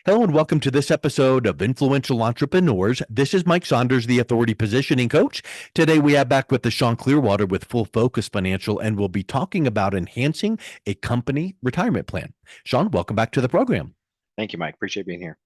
Hello and welcome to this episode of Influential Entrepreneurs. This is Mike Saunders, the Authority Positioning Coach. Today we have back with the Shaun Clearwater with Full Focus Financial, and we'll be talking about enhancing a company retirement plan. Shaun, welcome back to the program. Thank you, Mike. Appreciate being here.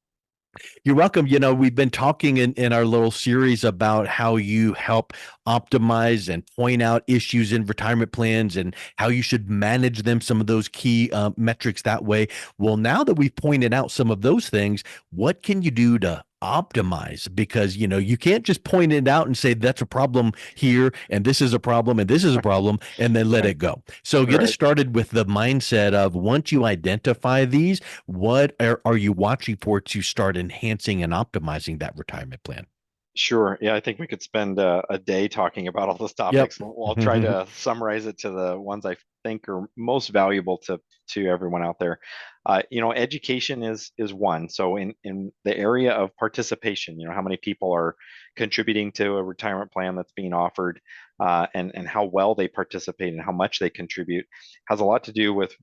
You're welcome. You know, we've been talking in our little series about how you help optimize and point out issues in retirement plans and how you should manage them, some of those key metrics that way. Well, now that we've pointed out some of those things, what can you do to optimize? Because, you know, you can't just point it out and say that's a problem here and this is a problem and this is a problem and then let Right. it go. So get us started with the mindset of once you identify these, what are you watching for to start enhancing and optimizing that retirement plan? Sure. Yeah, I think we could spend a day talking about all those Yep. topics. I'll try to summarize it to the ones I think are most valuable to everyone out there. Education is one. So in the area of participation, how many people are contributing to a retirement plan that's being offered, and how well they participate and how much they contribute has a lot to do with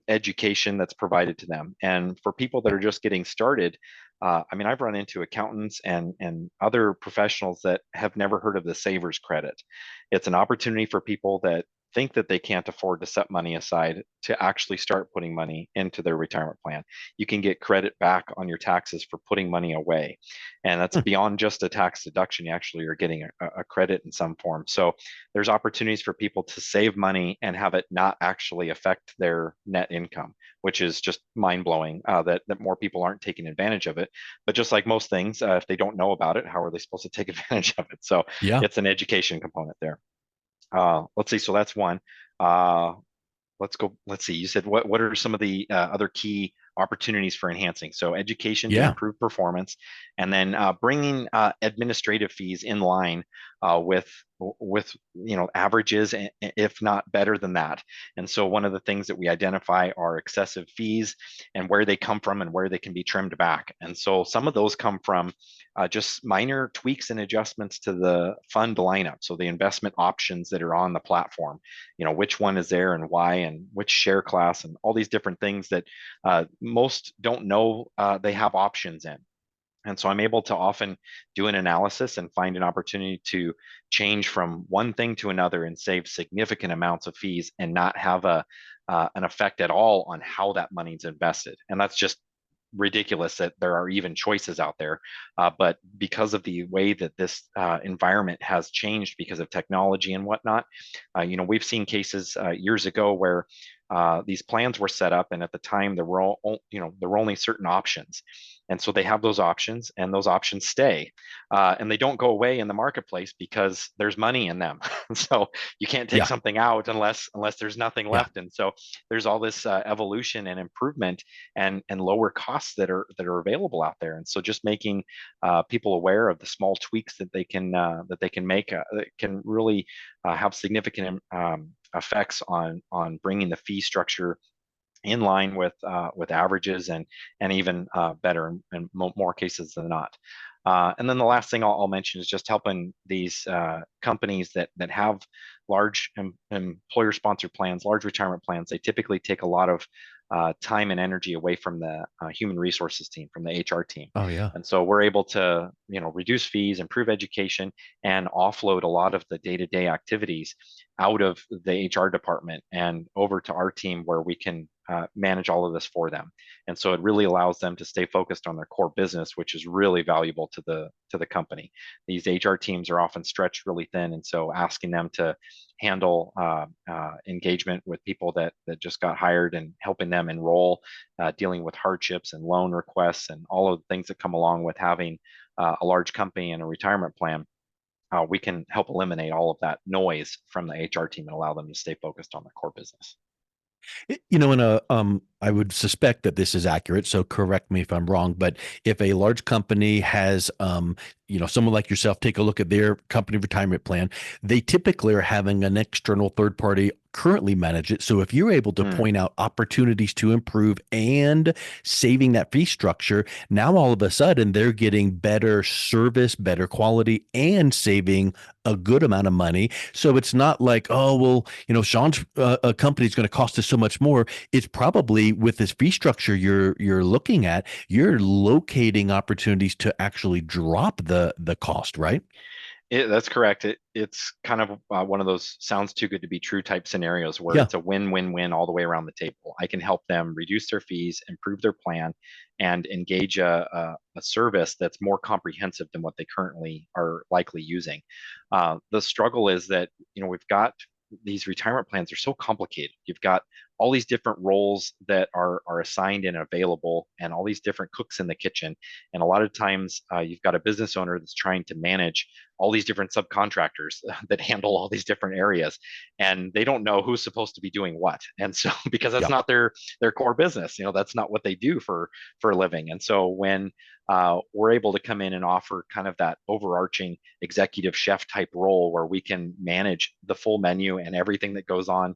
education that's provided to them. And for people that are just getting started, I've run into accountants and other professionals that have never heard of the Savers Credit. It's an opportunity for people that think that they can't afford to set money aside to actually start putting money into their retirement plan. You can get credit back on your taxes for putting money away. And that's beyond just a tax deduction. You actually are getting a credit in some form. So there's opportunities for people to save money and have it not actually affect their net income, which is just mind blowing, that more people aren't taking advantage of it. But just like most things, if they don't know about it, how are they supposed to take advantage of it? So Yeah. it's an education component there. Let's see. So that's one. Uh, let's go. Let's see. You said what are some of the other key opportunities for enhancing? So education to Yeah. improve performance, and then bringing administrative fees in line with averages, if not better than that. And so one of the things that we identify are excessive fees and where they come from and where they can be trimmed back. And so some of those come from just minor tweaks and adjustments to the fund lineup. So the investment options that are on the platform, which one is there and why, and which share class, and all these different things that most don't know they have options in. And so I'm able to often do an analysis and find an opportunity to change from one thing to another and save significant amounts of fees and not have an effect at all on how that money's invested. And that's just ridiculous that there are even choices out there. But because of the way that this environment has changed because of technology and whatnot, we've seen cases years ago where these plans were set up, and at the time there were only certain options, and so they have those options, and those options stay, and they don't go away in the marketplace because there's money in them. So you can't take Yeah. something out unless there's nothing Yeah. left, and so there's all this evolution and improvement and lower costs that are available out there, and so just making people aware of the small tweaks that they can make that can really have significant effects on bringing the fee structure in line with averages and even better in more cases than not. And then the last thing I'll mention is just helping these companies that have large employer-sponsored plans, large retirement plans. They typically take a lot of time and energy away from the human resources team, from the HR team. Oh, yeah. And so we're able to, reduce fees, improve education, and offload a lot of the day-to-day activities out of the HR department and over to our team where we can manage all of this for them. And so it really allows them to stay focused on their core business, which is really valuable to the company. These HR teams are often stretched really thin, and so asking them to handle engagement with people that just got hired and helping them enroll, dealing with hardships and loan requests and all of the things that come along with having a large company and a retirement plan. We can help eliminate all of that noise from the HR team and allow them to stay focused on their core business. I would suspect that this is accurate, so correct me if I'm wrong, but if a large company has, someone like yourself take a look at their company retirement plan, they typically are having an external third party currently manage it. So if you're able to Mm. point out opportunities to improve and saving that fee structure, now all of a sudden they're getting better service, better quality, and saving a good amount of money. So it's not like, oh, well, Sean's company is going to cost us so much more. It's probably with this fee structure you're looking at, you're locating opportunities to actually drop the cost, right? That's correct. It's kind of one of those sounds too good to be true type scenarios where Yeah. it's a win-win-win all the way around the table. I can help them reduce their fees, improve their plan, and engage a service that's more comprehensive than what they currently are likely using. The struggle is that, we've got these retirement plans are so complicated. You've got all these different roles that are assigned and available, and all these different cooks in the kitchen. And a lot of times, you've got a business owner that's trying to manage all these different subcontractors that handle all these different areas, and they don't know who's supposed to be doing what. And so because that's Yeah. not their core business, that's not what they do for a living. And so when we're able to come in and offer kind of that overarching executive chef type role where we can manage the full menu and everything that goes on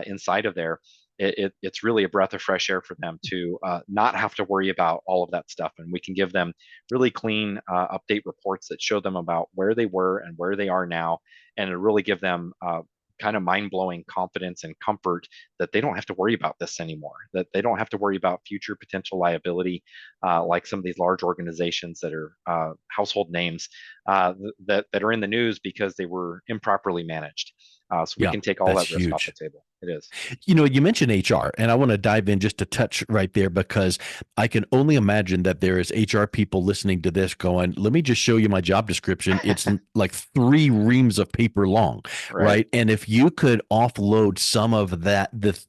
inside of there, it's really a breath of fresh air for them to not have to worry about all of that stuff. And we can give them really clean update reports that show them about where they were and where they are now. And it really give them kind of mind-blowing confidence and comfort that they don't have to worry about this anymore, that they don't have to worry about future potential liability, like some of these large organizations that are household names that are in the news because they were improperly managed. So we Yeah. can take all That's that risk off the huge. table. It is. You mentioned HR, and I want to dive in just a touch right there because I can only imagine that there is HR people listening to this going, let me just show you my job description. It's like three reams of paper long, Right. right? And if you could offload some of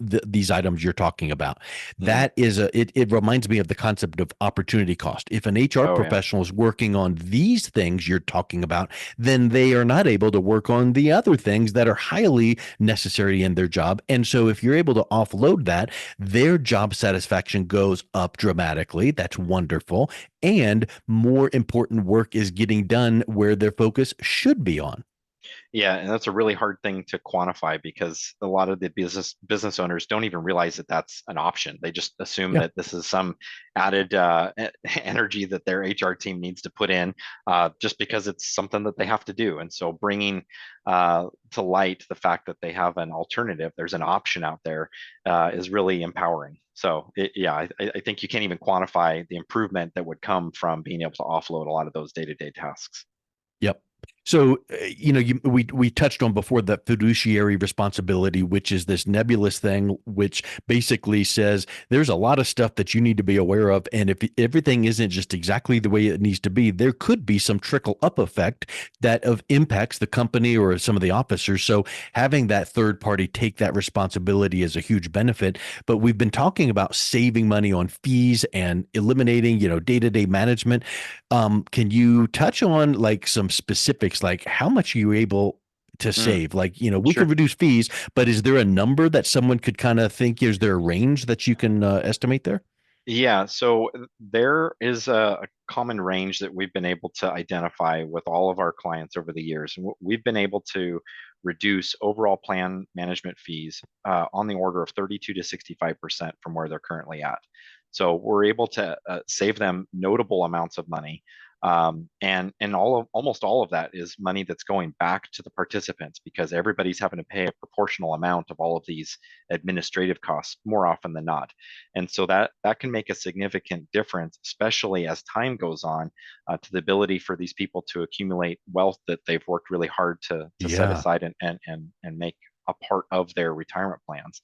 these items you're talking about, Mm. that is it reminds me of the concept of opportunity cost. If an HR Oh yeah. professional is working on these things you're talking about, then they are not able to work on the other things that are highly necessary in their job. And so if you're able to offload that, their job satisfaction goes up dramatically. That's wonderful. And more important work is getting done where their focus should be on. Yeah, and that's a really hard thing to quantify because a lot of the business owners don't even realize that that's an option. They just assume Yeah. that this is some added energy that their HR team needs to put in just because it's something that they have to do. And so bringing to light the fact that they have an alternative, there's an option out there, is really empowering. So yeah, I think you can't even quantify the improvement that would come from being able to offload a lot of those day-to-day tasks. Yep. So, we touched on before that fiduciary responsibility, which is this nebulous thing, which basically says there's a lot of stuff that you need to be aware of, and if everything isn't just exactly the way it needs to be, there could be some trickle up effect that of impacts the company or some of the officers. So, having that third party take that responsibility is a huge benefit. But we've been talking about saving money on fees and eliminating, day to day management. Can you touch on like some specifics, like how much are you able to Mm, save? Like, we can sure. reduce fees, but is there a number that someone could kind of think? Is there a range that you can estimate there? Yeah, so there is a common range that we've been able to identify with all of our clients over the years. And we've been able to reduce overall plan management fees on the order of 32 to 65% from where they're currently at. So we're able to save them notable amounts of money. And almost all of that is money that's going back to the participants because everybody's having to pay a proportional amount of all of these administrative costs more often than not. And so that can make a significant difference, especially as time goes on, to the ability for these people to accumulate wealth that they've worked really hard to set Yeah. aside and make a part of their retirement plans.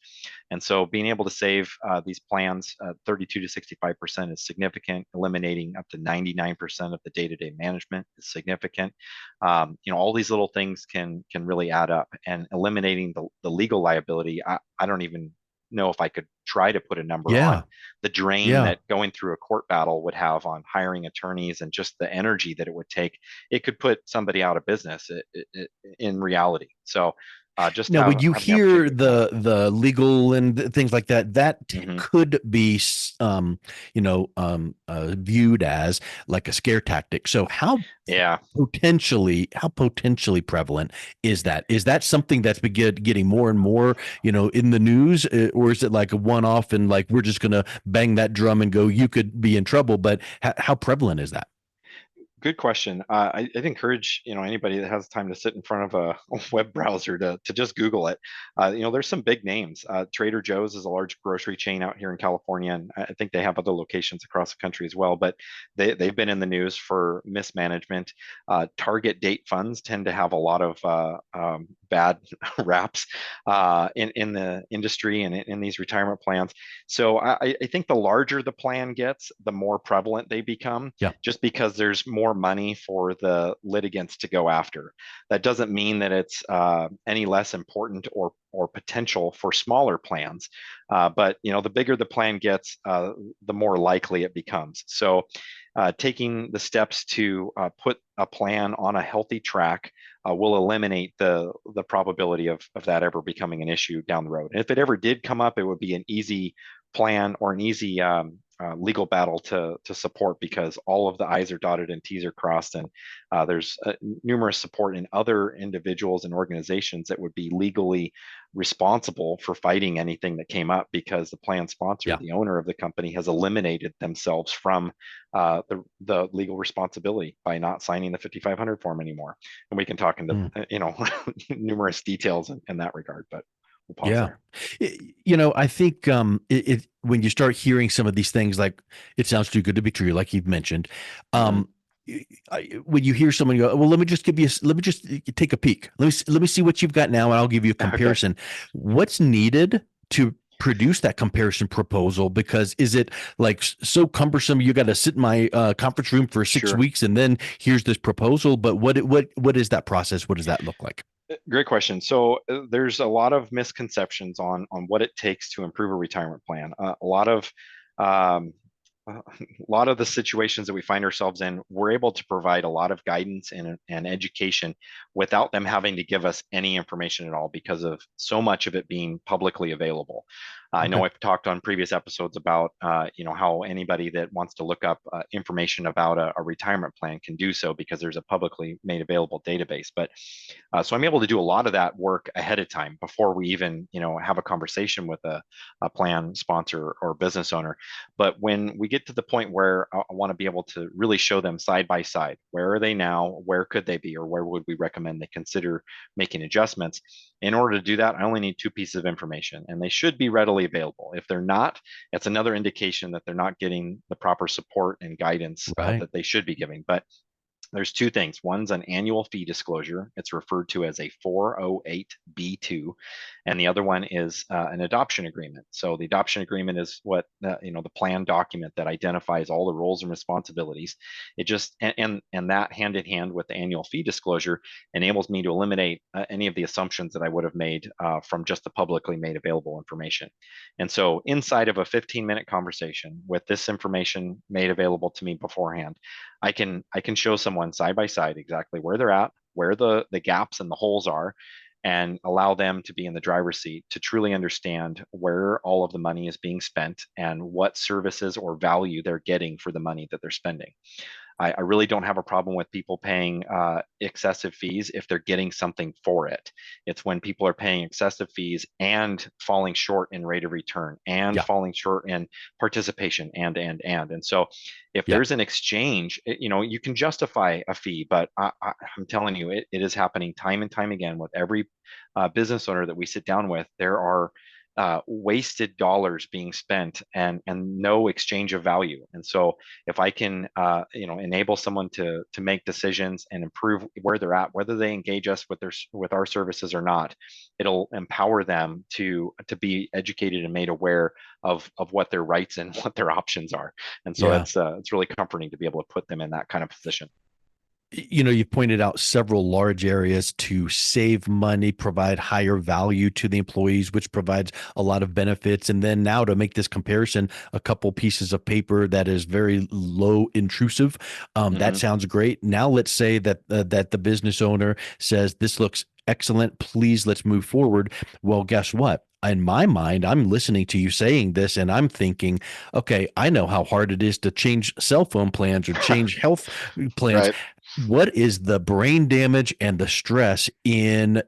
And so being able to save these plans 32 to 65% is significant. Eliminating up to 99% of the day-to-day management is significant. All these little things can really add up. And eliminating the legal liability, I don't even know if I could try to put a number on Yeah. the drain Yeah. that going through a court battle would have on hiring attorneys and just the energy that it would take. It could put somebody out of business in reality. So just Now, when you having the opportunity hear to connect. the legal and things like that, Hmm. could be viewed as like a scare tactic. So Yeah, how potentially prevalent is that? Is that something that's getting more and more, in the news, or is it like a one off and like we're just gonna bang that drum and go, you could be in trouble? But how prevalent is that? good question. I'd encourage anybody that has time to sit in front of a web browser to just Google it. There's some big names. Trader Joe's is a large grocery chain out here in California, and I think they have other locations across the country as well. But they've been in the news for mismanagement. Target date funds tend to have a lot of bad raps in the industry and in these retirement plans. So I think the larger the plan gets, the more prevalent they become Yeah. just because there's more money for the litigants to go after. That doesn't mean that it's any less important or potential for smaller plans. But the bigger the plan gets, the more likely it becomes. So taking the steps to put a plan on a healthy track will eliminate the probability of that ever becoming an issue down the road. And if it ever did come up, it would be an easy plan or an easy legal battle to support because all of the I's are dotted and T's are crossed, and there's numerous support in other individuals and organizations that would be legally responsible for fighting anything that came up because the plan sponsor, Yeah. the owner of the company, has eliminated themselves from the legal responsibility by not signing the 5500 form anymore. And we can talk into Mm. numerous details in that regard, but we'll pause Yeah. there. I think when you start hearing some of these things, like it sounds too good to be true, like you've mentioned, Mm-hmm. um, when you hear someone go, well, let me just take a peek. Let me see what you've got now, and I'll give you a Okay, comparison. What's needed to produce that comparison proposal? Because is it like so cumbersome? You got to sit in my conference room for six sure. weeks, and then here's this proposal. But what is that process? What does that look like? Great question. So there's a lot of misconceptions on what it takes to improve a retirement plan. Um, a lot of the situations that we find ourselves in, we're able to provide a lot of guidance and education without them having to give us any information at all because of so much of it being publicly available. I know Okay. I've talked on previous episodes about how anybody that wants to look up information about a retirement plan can do so because there's a publicly made available database. But so I'm able to do a lot of that work ahead of time before we even have a conversation with a plan sponsor or business owner. But when we get to the point where I want to be able to really show them side by side, where are they now, where could they be, or where would we recommend they consider making adjustments? In order to do that, I only need two pieces of information, and they should be readily available. If they're not, it's another indication that they're not getting the proper support and guidance Right. that they should be giving. But there's two things. One's an annual fee disclosure. It's referred to as a 408B2, and the other one is an adoption agreement. So the adoption agreement is what the plan document that identifies all the roles and responsibilities. It just and that hand in hand with the annual fee disclosure enables me to eliminate any of the assumptions that I would have made from just the publicly made available information. And so inside of a 15-minute conversation with this information made available to me beforehand, I can show someone side by side exactly where they're at, where the gaps and the holes are, and allow them to be in the driver's seat to truly understand where all of the money is being spent and what services or value they're getting for the money that they're spending. I really don't have a problem with people paying excessive fees if they're getting something for it. It's when people are paying excessive fees and falling short in rate of return and Yeah. falling short in participation and. So if Yeah. there's an exchange, you can justify a fee, but I'm telling you, it is happening time and time again with every business owner that we sit down with. There are wasted dollars being spent and no exchange of value. And so if I can enable someone to make decisions and improve where they're at, whether they engage us with our services or not, it'll empower them to be educated and made aware of what their rights and what their options are. And so Yeah. it's really comforting to be able to put them in that kind of position. You've pointed out several large areas to save money, provide higher value to the employees, which provides a lot of benefits. And then now to make this comparison, a couple pieces of paper that is very low intrusive. That Hmm. sounds great. Now let's say that the business owner says this looks excellent. Please let's move forward. Well, guess what? In my mind, I'm listening to you saying this and I'm thinking, okay, I know how hard it is to change cell phone plans or change health plans. Right. What is the brain damage and the stress in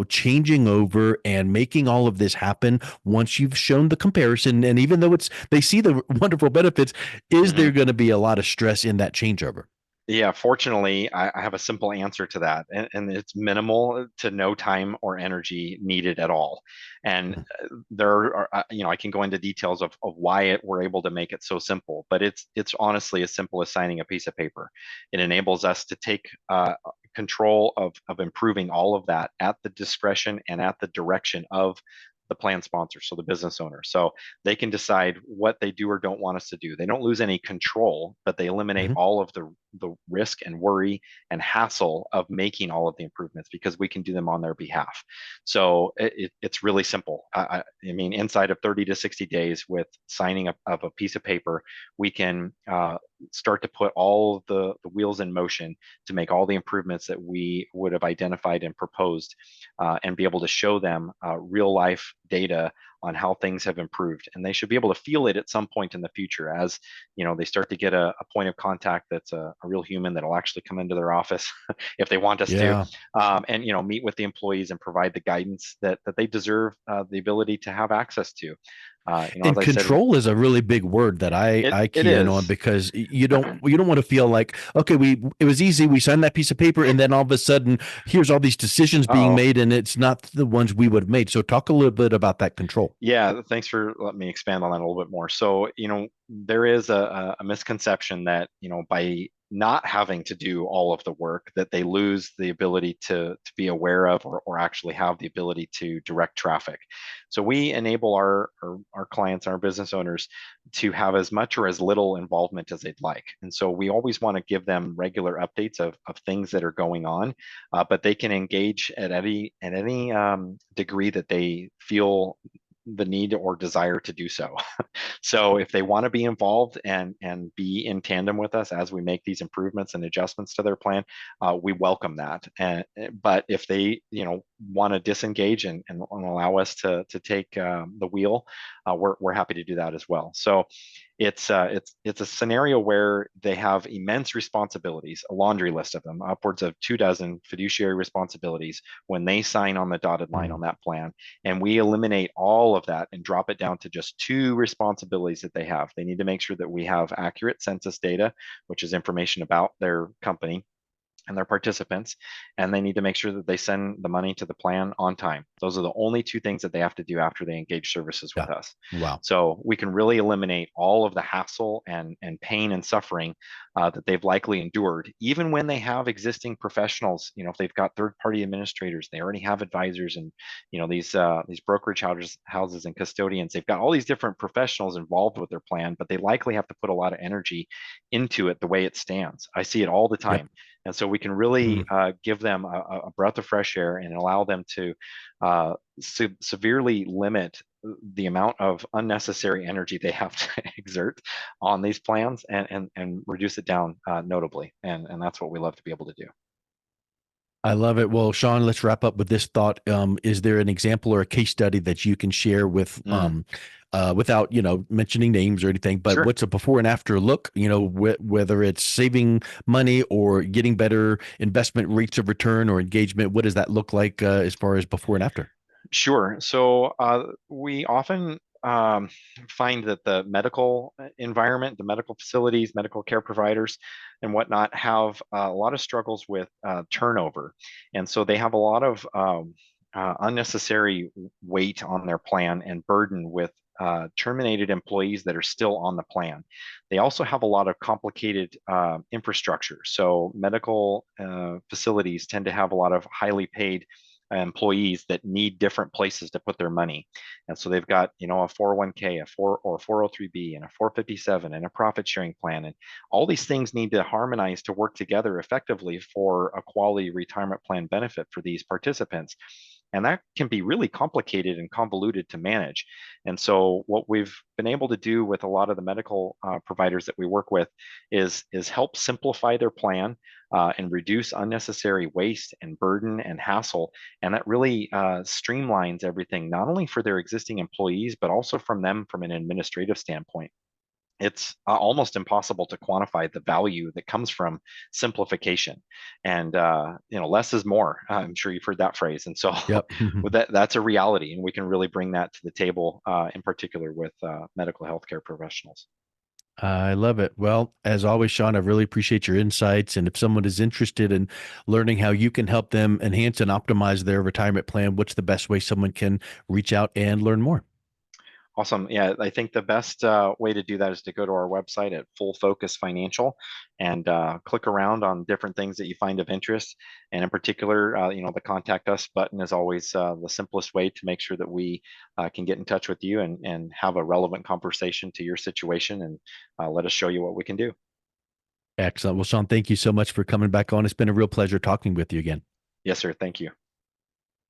changing over and making all of this happen once you've shown the comparison? And even though they see the wonderful benefits, is there Hmm. going to be a lot of stress in that changeover? Yeah, fortunately, I have a simple answer to that, and it's minimal to no time or energy needed at all. And there are, I can go into details of why we're able to make it so simple, but it's honestly as simple as signing a piece of paper. It enables us to take control of improving all of that at the discretion and at the direction of the plan sponsor, so the business owner. So they can decide what they do or don't want us to do. They don't lose any control, but they eliminate Mhm. all of the risk and worry and hassle of making all of the improvements because we can do them on their behalf. So it's really simple. I mean, inside of 30 to 60 days with signing up of a piece of paper, we can start to put all of the wheels in motion to make all the improvements that we would have identified and proposed, and be able to show them real life data on how things have improved. And they should be able to feel it at some point in the future as they start to get a point of contact that's a real human that'll actually come into their office if they want us to, Yeah. and meet with the employees and provide the guidance that they deserve the ability to have access to. As And I said, control is a really big word that I it I it key in on is. because you don't want to feel like, okay, it was easy, we signed that piece of paper, and then all of a sudden here's all these decisions being Uh-oh. made and it's not the ones we would have made. So talk a little bit about that control. Yeah, thanks for letting me expand on that a little bit more. So, there is a misconception that, by not having to do all of the work, that they lose the ability to be aware of or actually have the ability to direct traffic. So we enable our clients, our business owners to have as much or as little involvement as they'd like. And so we always want to give them regular updates of things that are going on, but they can engage at any degree that they feel the need or desire to do so. So if they want to be involved and be in tandem with us as we make these improvements and adjustments to their plan, we welcome that. But if they want to disengage and allow us to take the wheel, we're happy to do that as well. So it's a scenario where they have immense responsibilities, a laundry list of them, upwards of 24 fiduciary responsibilities when they sign on the dotted line Mm. on that plan. And we eliminate all of that and drop it down to just two responsibilities that they have. They need to make sure that we have accurate census data, which is information about their company and their participants, and they need to make sure that they send the money to the plan on time. Those are the only two things that they have to do after they engage services with Yeah. us. Wow. So we can really eliminate all of the hassle and pain and suffering that they've likely endured, even when they have existing professionals. If they've got third-party administrators, they already have advisors, and these brokerage houses and custodians. They've got all these different professionals involved with their plan, but they likely have to put a lot of energy into it the way it stands. I see it all the Yep. time. And so we can really Mm. give them a breath of fresh air and allow them to uh, severely limit the amount of unnecessary energy they have to exert on these plans, and reduce it down notably. And that's what we love to be able to do. I love it. Well, Shaun, let's wrap up with this thought. Is there an example or a case study that you can share Mm, without, mentioning names or anything, but sure. what's a before and after look, whether it's saving money or getting better investment rates of return or engagement? What does that look like as far as before and after? Sure. So we often find that the medical environment, the medical facilities, medical care providers, and whatnot have a lot of struggles with turnover. And so they have a lot of unnecessary weight on their plan and burden with terminated employees that are still on the plan. They also have a lot of complicated infrastructure. So medical facilities tend to have a lot of highly paid employees that need different places to put their money. And so they've got, a 401k, a 403b, and a 457, and a profit sharing plan. And all these things need to harmonize to work together effectively for a quality retirement plan benefit for these participants. And that can be really complicated and convoluted to manage. And so, what we've been able to do with a lot of the medical providers that we work with is help simplify their plan and reduce unnecessary waste and burden and hassle. And that really streamlines everything, not only for their existing employees, but also from them from an administrative standpoint. It's almost impossible to quantify the value that comes from simplification. And less is more. I'm sure you've heard that phrase. And so Yep. with that's a reality, and we can really bring that to the table, in particular with medical healthcare professionals. I love it. Well, as always, Shaun, I really appreciate your insights. And if someone is interested in learning how you can help them enhance and optimize their retirement plan, what's the best way someone can reach out and learn more? Awesome. Yeah, I think the best way to do that is to go to our website at Full Focus Financial and click around on different things that you find of interest. And in particular, the contact us button is always the simplest way to make sure that we can get in touch with you and have a relevant conversation to your situation and let us show you what we can do. Excellent. Well, Shaun, thank you so much for coming back on. It's been a real pleasure talking with you again. Yes, sir. Thank you.